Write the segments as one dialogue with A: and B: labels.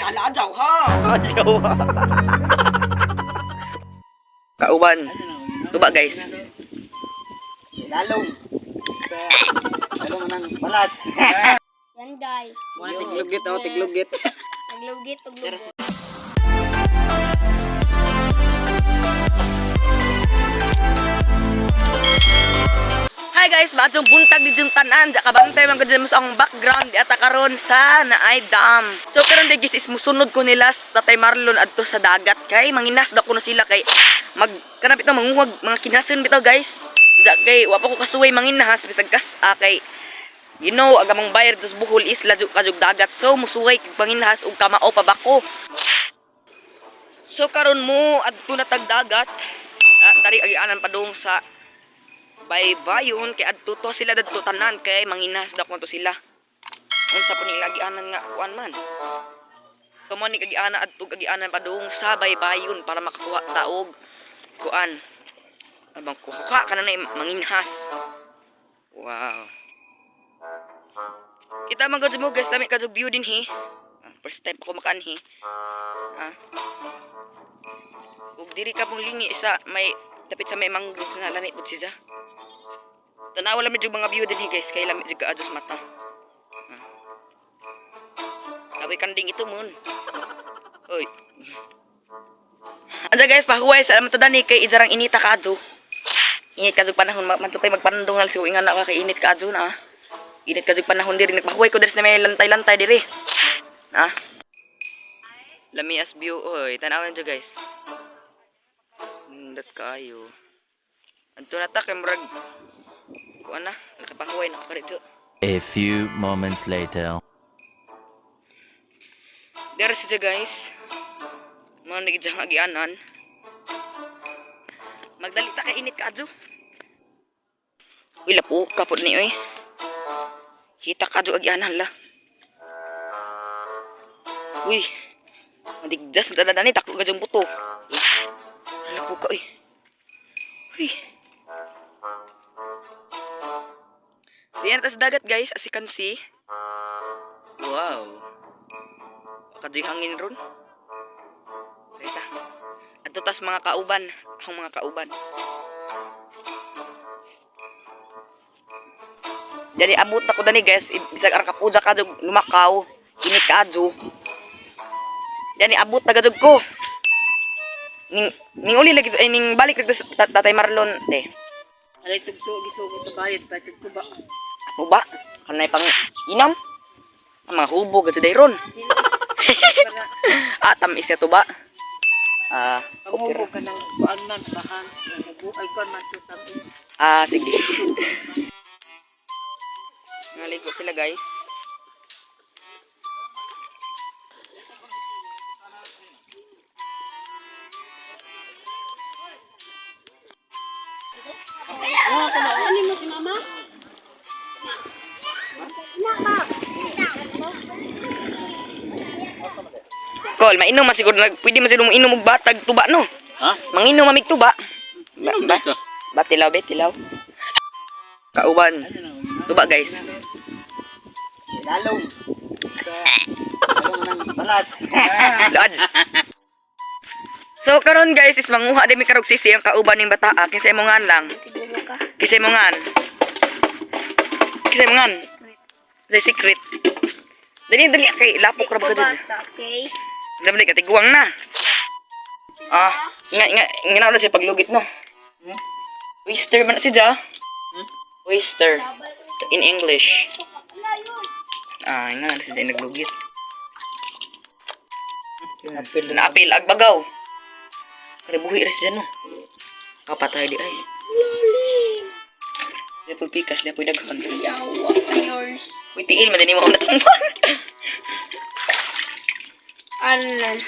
A: Alajaw ha.
B: Adyaw. Kauban. Tuba guys.
A: Lalong. Lalong nang balat.
C: Yan guys.
A: Wala tiglugit oh, tiglugit.
C: Taglugit, taglugit.
B: Hi guys, maadtong buntag di jung tanan. Ja kabantay man gud mo sa ang background di ata karon sa naay dam. So karon guys is musunod ko nila sa Tatay Marlon adto sa dagat kay manginas daw kuno sila kay kanap ito manguhag mga kinason bitaw guys. Ja kay wa pa ko kasuway manginahas bisag kay you know agamang bayar dos Bohol Isla jug kajug dagat. So musuway kag panginahas og kamao pa bako. So karon mo adto na tag dagat. Dari agianan padung sa baybayon kay adto to sila dadto tanan kay manginas daw kunto sila. Unsa po nila agianan nga kuan man. Tumo ni agiana adto agianan padung sa baybayon para makakuha taog kuan. Abang kuha kana na manginhas. Wow. Kita man gud mo guys, dami kadug view din hi. First time ako makaanhi. Ug diri ka pong lingi sa may dapit sa may mangrove na lamit pud siya. Tanawa lamit jud mga view din hi guys, kay lamit jud ka adus mata. Awi kanding ito mon. Oy. Anja guys, pahuway sa alam to dani kay ijarang inita ka adto. Init ka jud panahon man kay magpanandong al siw ingan na kay init ka adto na. Init ka jud panahon diri nagpahuway ko diri sa may lantay-lantay diri. Lami as view oy, tanawan jud guys. Nindot kayo. Adto na ta kay murag kuan na, nakapahuway na ko dito.
D: A few moments later.
B: There siya guys. Mga nagijang agianan. Magdalita ka init ka adyo. Uy, lapo kapod ni oy. Kita ka adyo agianan la. Uy. Madigdas na dadani taklo ka dyan buto. Lapo ka oy. Uy. Diyan ta sa dagat guys, as you can see. Wow. Kadoy hangin ron. Rita. Adto tas mga kauban, ang mga kauban. Jadi abot na ko dani guys, bisag ara kapuja ka jud lumakaw, init ka adyo. Jadi abot na gadug ko. Ning uli lagi ning balik dito sa Tatay Marlon te.
A: Alay tugso gisugo sa bayad pa tugtuba.
B: Ba? Kanay pang inom? Ang mga hubo gadto dayron. Tamis ka to ba?
A: Paghubo ka ng kuan man bahan, ay kuan man to tamis.
B: Sige. Naligo sila guys.
C: Ano mo si mama?
B: Kol, mainom masiguro pwede man siguro inom og batag tuba no. Manginom mamig tuba. Batilaw. Kauban. Tuba guys.
A: Lalong. Lalong nang balat.
B: Load. So karon guys is manguha din mi karog sisi ang kauban ning bata. Kinsa imongan lang. Kinsa imongan. The secret. Dali kay lapok ra ba dyan.
C: Okay.
B: Dali ka tiguang na. Nga na siya paglugit no. Oyster man si Ja. Oyster in English. Nga na siya naglugit. Napil agbagaw. Kaya buhi rin siya no. Kapatay di ay. Lepo pikas, lepo daghan.
C: Yawa, yours.
B: Uy, tiil, madani mo ako natumban.
C: Alan.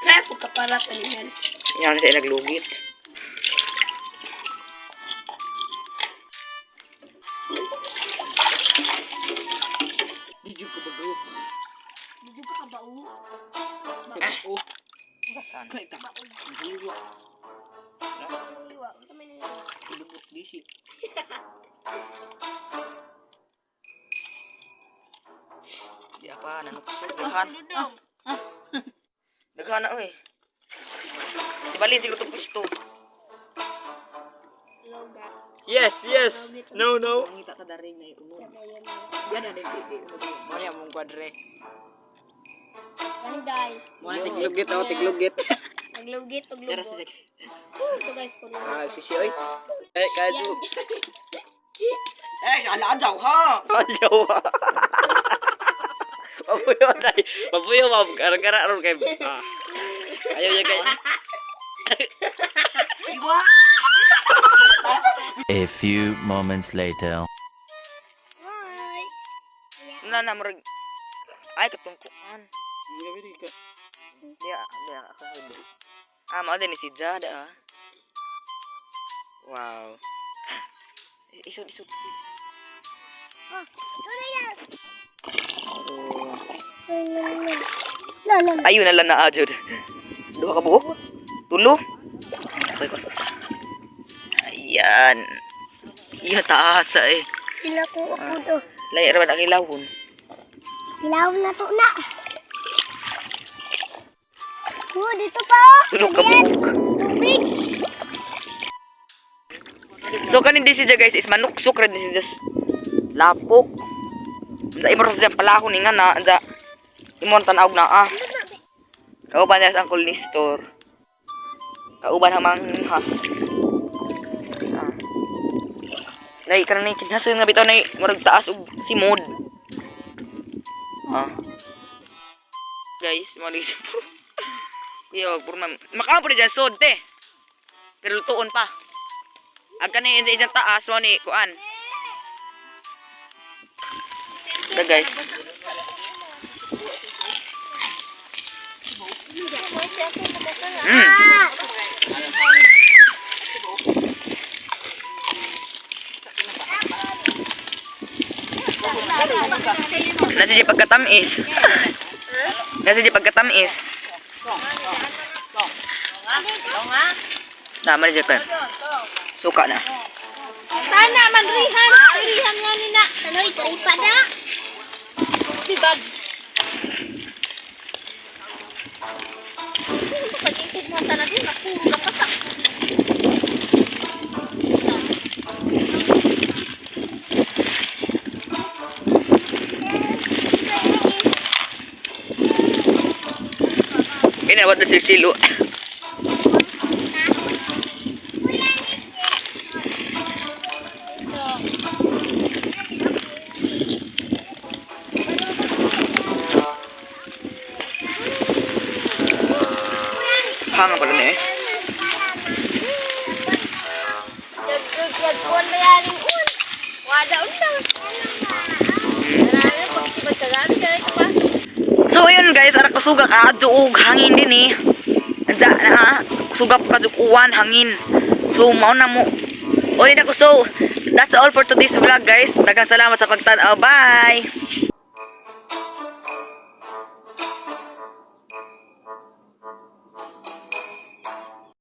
C: Kaya po kaparatan yan.
B: Yan siya naglugit.
A: Didyo ko bago.
C: Dito ka kabao.
A: Oh,
B: Basan.
A: kay ta. Hiwa.
C: Iwa. Ito may nila.
A: Dubot disi.
B: Di apa nanuksok daghan. Daghan na oy. Ibalin siguro tong pusto.
A: Yes, yes. No, no.
B: Mangita ka daring na iuno. Yan na di. Mo ni among kwadre.
C: Yan guys.
A: Mo tiglugit oh, tiglugit.
C: Naglugit og
B: Dara
C: lugo.
B: si
C: Ito guys, kuno.
A: Ah, sisi oy. Eh, kaju.
B: Eh, alajaw ha.
A: Ayaw. Papuyo dai. Papuyo ma'am, gara-gara ron kay. Ah. Ayaw ya kay.
B: Iwa.
D: A few moments later.
C: Hi.
B: Na murag. Ay katungkuan. Dia ako hindi. Mao din ni si Jada. Wow. Isod. Ayun na lang na ajud. Duha ka buhok? Tulo? Okay, pasos. Ayan. Iya taasa eh.
C: Sila ko ako do.
B: Lahi ra ang ilawon.
C: Ilaw na to na. Oh, dito pa.
B: Tulo ka buhok.
C: Tubig.
B: So kanin din siya guys is manuksok rin din siya lapok. Sa imor siya palahon ni nga na sa imon tanaog na Kauban niya sa Uncle Nestor. Kauban ang mga has. Nay kanang ni kinhaso nga bitaw nay murag taas og simod. Guys, mo ni Yo, purma makapo di dyan sod te. Pero lutuon pa. Agka na yung dyan taas mo ni kuan. Ito guys. Nasa di pagkatamis. Nasa di pagkatamis. Naman dyan ka. Suka na.
C: Sana manrihan. Rihan nga ni na. Sanoy, tripada. Sibag. Pag-ikog mo sana din, napuro ka pasak.
B: Inawat na si Silo. Hanga pala na eh.
C: Yag-yag-yag-on na yan. Wada undang. Marami pagkagami ka ito ba?
B: So ayun guys, ara kasuga ka og hangin din eh. Nadya na sugap ka uwan hangin. So mao na mo. Uli na ko so. That's all for today's vlog guys. Daghang salamat sa pagtan-aw. Bye.